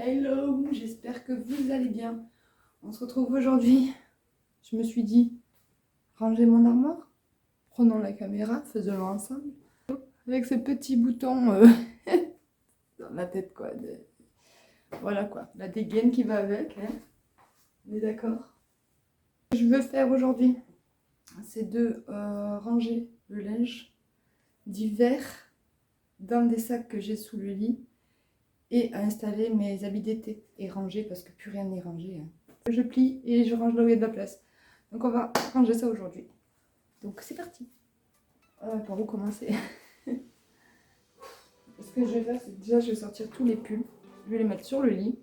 Hello, j'espère que vous allez bien. On se retrouve aujourd'hui. Je me suis dit, ranger mon armoire. Prenons la caméra, faisons-le ensemble. Avec ce petit bouton dans la tête, quoi. Voilà, quoi. La dégaine qui va avec. Hein. On est d'accord? Ce que je veux faire aujourd'hui, c'est de ranger le linge d'hiver dans des sacs que j'ai sous le lit et à installer mes habits d'été et ranger parce que plus rien n'est rangé. Hein. Je plie et je range là où il y a de la place. Donc on va ranger ça aujourd'hui. Donc c'est parti. Par où commencer? Ce que je vais faire, c'est que déjà je vais sortir tous les pulls. Je vais les mettre sur le lit.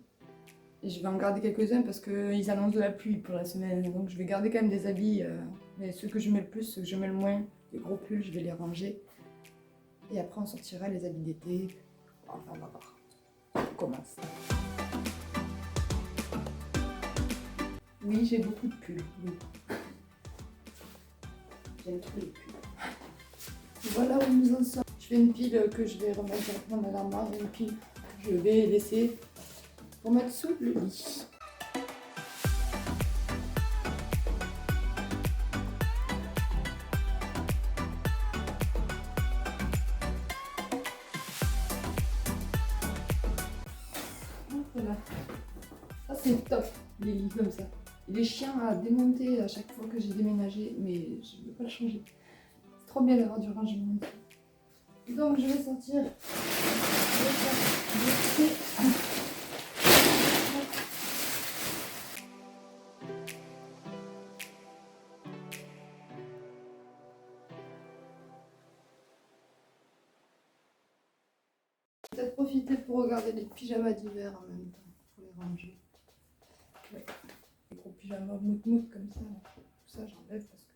Et je vais en garder quelques-uns parce qu'ils annoncent de la pluie pour la semaine. Donc je vais garder quand même des habits. Mais ceux que je mets le plus, ceux que je mets le moins, les gros pulls, je vais les ranger. Et après on sortira les habits d'été. Enfin on va voir. On commence. Oui, j'ai beaucoup de pulls. Oui. J'aime trop les pulls. Voilà où nous en sommes. Je fais une pile que je vais remettre directement dans l'armoire et une pile que je vais laisser pour mettre sous le lit. Voilà. Ça c'est top, les lits comme ça. Et les chiens à démonter à chaque fois que j'ai déménagé, mais je ne veux pas le changer. C'est trop bien d'avoir du rangement. Donc je vais sortir. Peut-être profiter pour regarder les pyjamas d'hiver en même temps, pour les ranger. Ouais. Les gros pyjamas mouk comme ça. Tout ça j'enlève parce que...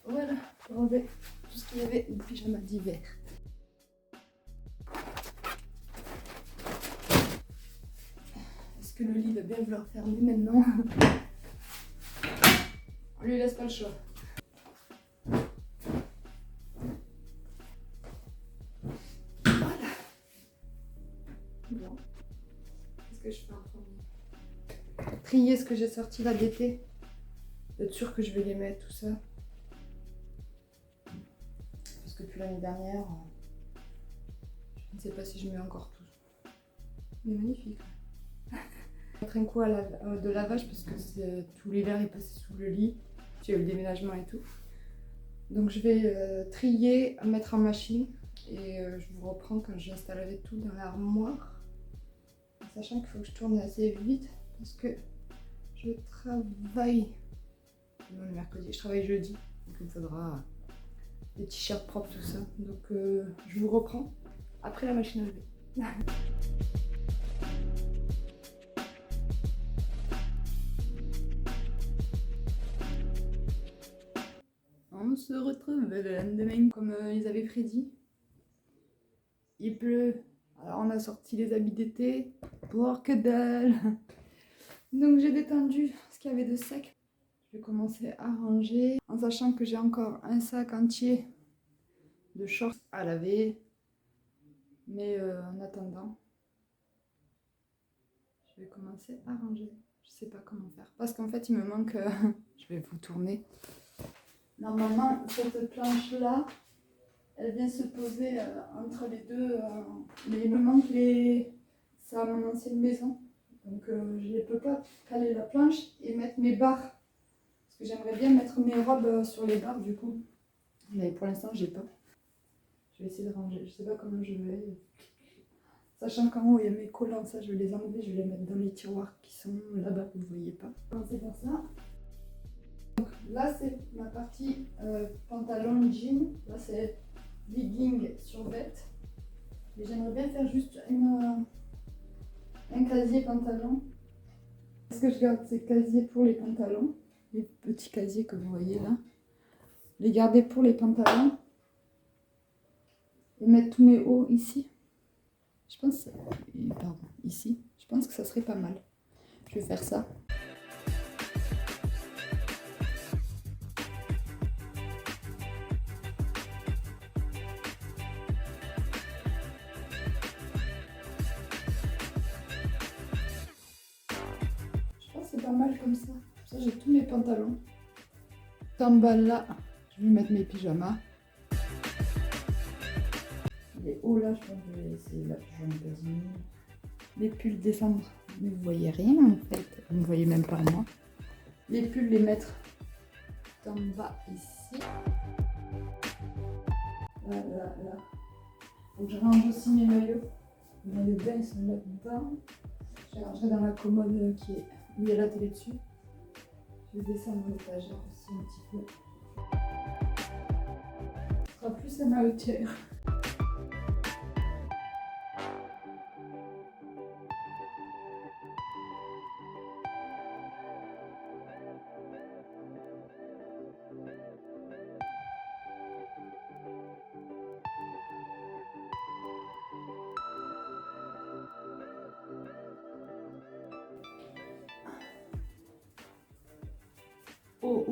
Voilà, pour enlever tout ce qu'il y avait de pyjama d'hiver. Est-ce que le lit va bien vouloir fermer maintenant? On lui laisse pas le choix. Voilà. Bon. Qu'est-ce que je fais en premier? Trier ce que j'ai sorti là d'été. Être sûr que je vais les mettre, tout ça. Parce que depuis l'année dernière, je ne sais pas si je mets encore tout. Mais magnifique. Mettre un coup de lavage parce que tout l'hiver est passé sous le lit. J'ai eu le déménagement et tout. Donc je vais trier, mettre en machine et je vous reprends quand j'installerai tout dans l'armoire. Sachant qu'il faut que je tourne assez vite parce que je travaille le mercredi, je travaille jeudi. Donc il me faudra des t-shirts propres, tout ça. Donc je vous reprends après la machine à laver. On se retrouve le lendemain comme ils avaient prédit. Il pleut. Alors on a sorti les habits d'été. Pour que dalle. Donc j'ai détendu ce qu'il y avait de sec. Je vais commencer à ranger en sachant que j'ai encore un sac entier de shorts à laver. Mais en attendant, je vais commencer à ranger. Je sais pas comment faire. Parce qu'en fait il me manque... je vais vous tourner. Normalement, cette planche-là, elle vient se poser entre les deux. Mais il me manque ça à mon ancienne maison. Donc je ne peux pas caler la planche et mettre mes barres. Parce que j'aimerais bien mettre mes robes sur les barres du coup. Mais pour l'instant, j'ai pas. Je vais essayer de ranger. Je sais pas comment je vais. Sachant qu'en haut, il y a mes collants. Ça, je vais les enlever. Je vais les mettre dans les tiroirs qui sont là-bas. Vous ne voyez pas. Commencer par ça. Là, c'est ma partie pantalon, jean. Là, c'est legging sur vêt. Et j'aimerais bien faire juste un casier pantalon. Parce que je garde ces casiers pour les pantalons. Les petits casiers que vous voyez là. Les garder pour les pantalons. Et mettre tous mes hauts ici. Je pense... Pardon, ici. Je pense que ça serait pas mal. Je vais faire ça. pas mal comme ça. Ça, j'ai tous mes pantalons. En bas là, je vais mettre mes pyjamas. Les hauts là, je pense que je vais essayer là, je vais en quasiment. Les pulls descendre, mais vous voyez rien en fait. Vous ne voyez même pas moi. Les pulls, les mettre en bas ici. Là. Donc je range aussi mes maillots. Les maillots de bain, ils sont là-dedans. Je les rangerai dans la commode où il y a la télé dessus. Je vais descendre l'étagère aussi un petit peu. Ce sera plus à ma hauteur.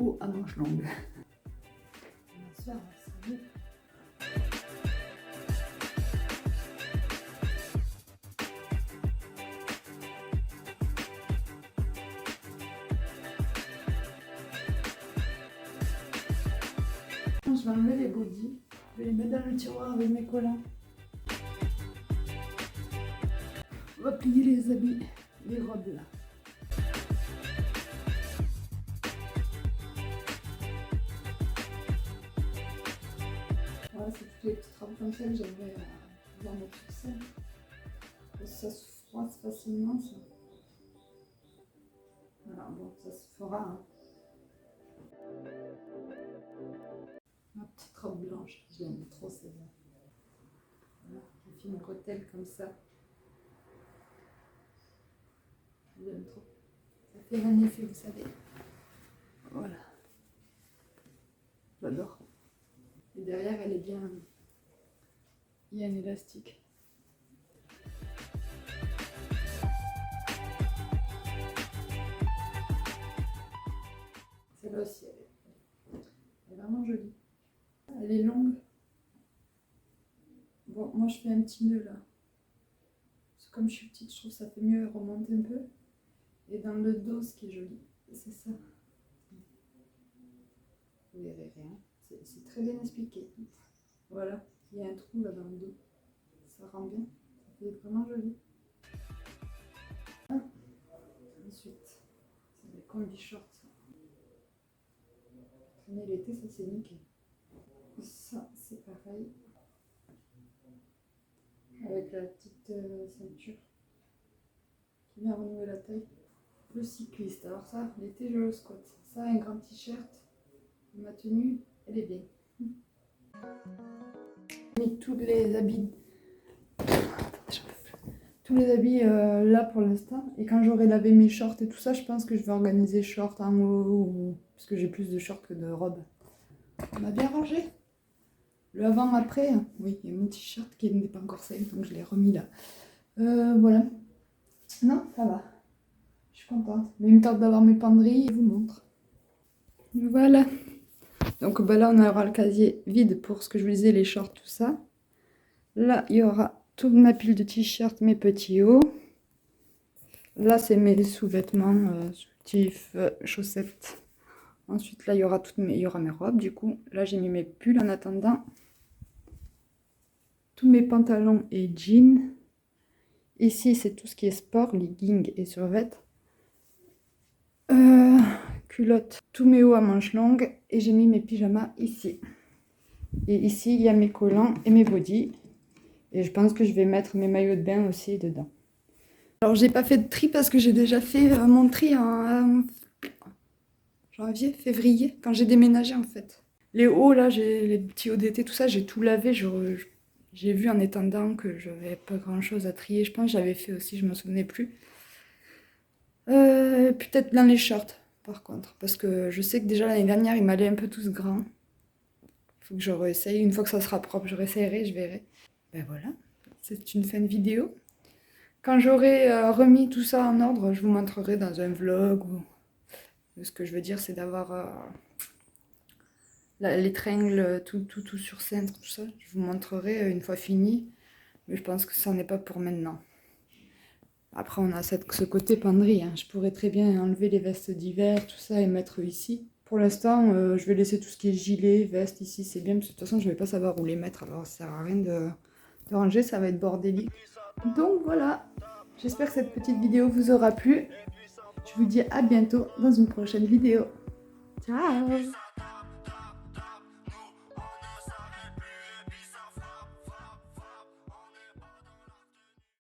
Oh, à manche longue. Bonsoir, salut. Je vais enlever les bodys, je vais les mettre dans le tiroir avec mes collants. On va plier les habits, les robes là. Voilà, c'est toutes les petites robes comme ça que j'aimerais pouvoir mettre sur scène. Parce que ça se froisse facilement ça. Voilà, bon, ça se fera. Hein. Ma petite robe blanche, je l'aime trop celle-là. Voilà, j'ai fait une bretelle comme ça. Je l'aime trop. Ça fait un effet, vous savez. Voilà. J'adore. Et derrière, elle est bien. Il y a un élastique. Celle-là aussi, elle est vraiment jolie. Elle est longue. Bon, moi je fais un petit nœud là. Parce que comme je suis petite, je trouve que ça fait mieux remonter un peu. Et dans le dos, ce qui est joli, c'est ça. Vous verrez rien. C'est très bien expliqué. Voilà, il y a un trou là dans le dos. Ça rend bien. Ça fait vraiment joli. Ensuite, c'est des combi shorts. Mais l'été, ça c'est nickel. Ça, c'est pareil. Avec la petite ceinture qui vient renouer la taille. Le cycliste. Alors ça, l'été, je le squatte. Ça, un grand t-shirt. Ma tenue, elle est bien. J'ai mis tous les habits. Tous les habits là pour l'instant. Et quand j'aurai lavé mes shorts et tout ça, je pense que je vais organiser shorts en haut. Parce que j'ai plus de shorts que de robes. On a bien rangé. Le avant-après, oui, il y a mon t-shirt qui n'est pas encore sale, donc je l'ai remis là. Voilà. Non, ça va. Je suis contente. Mais il me tarde d'avoir mes penderies, je vous montre. Voilà. Donc bah là, on aura le casier vide pour ce que je vous disais, les shorts, tout ça. Là, il y aura toute ma pile de t-shirts, mes petits hauts. Là, c'est mes sous-vêtements, soutifs, chaussettes. Ensuite, là, il y aura mes robes, du coup. Là, j'ai mis mes pulls en attendant. Tous mes pantalons et jeans. Ici, c'est tout ce qui est sport, leggings et survêtements. Culottes, tous mes hauts à manches longues. Et j'ai mis mes pyjamas ici. Et ici, il y a mes collants et mes bodys. Et je pense que je vais mettre mes maillots de bain aussi dedans. Alors, j'ai pas fait de tri parce que j'ai déjà fait mon tri en janvier, février, quand j'ai déménagé en fait. Les hauts, là, j'ai les petits hauts d'été, tout ça, j'ai tout lavé. J'ai vu en étendant que je n'avais pas grand chose à trier. Je pense que j'avais fait aussi, je ne me souvenais plus. Peut-être dans les shorts, par contre. Parce que je sais que déjà l'année dernière, ils m'allaient un peu tous grands. Il faut que je réessaye. Une fois que ça sera propre, je réessayerai, je verrai. Ben voilà, c'est une fin de vidéo. Quand j'aurai remis tout ça en ordre, je vous montrerai dans un vlog. Ce que je veux dire, c'est d'avoir les tringles, tout sur cintre, tout ça. Je vous montrerai une fois fini. Mais je pense que ça n'est pas pour maintenant. Après, on a ce côté penderie. Hein. Je pourrais très bien enlever les vestes d'hiver, tout ça, et mettre ici. Pour l'instant, je vais laisser tout ce qui est gilet, veste ici, c'est bien. Parce que de toute façon, je vais pas savoir où les mettre. Alors, ça sert à rien de ranger, ça va être bordélique. Donc voilà, j'espère que cette petite vidéo vous aura plu. Je vous dis à bientôt dans une prochaine vidéo. Ciao!